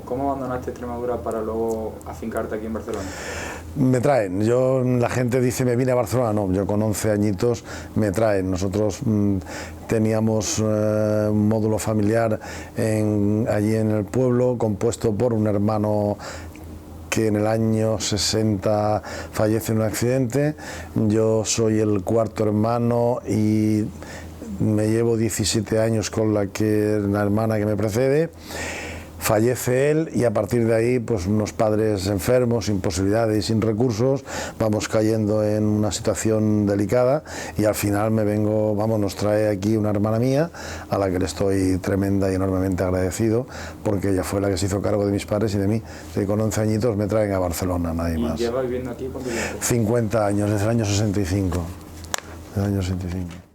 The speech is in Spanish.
¿Cómo abandonaste Extremadura para luego afincarte aquí en Barcelona? Me traen, la gente dice me vine a Barcelona, no, yo con 11 añitos me traen. Nosotros teníamos un módulo familiar allí en el pueblo, compuesto por un hermano que en el año 60 fallece en un accidente. Yo soy el cuarto hermano y me llevo 17 años con la hermana que me precede. Fallece él y a partir de ahí, pues unos padres enfermos, sin posibilidades y sin recursos, vamos cayendo en una situación delicada y al final nos trae aquí una hermana mía a la que le estoy tremenda y enormemente agradecido porque ella fue la que se hizo cargo de mis padres y de mí. Y con 11 añitos me traen a Barcelona, nadie más. ¿Y lleva viviendo aquí cuánto tiempo? 50 años, desde el año 65. Desde el año 65.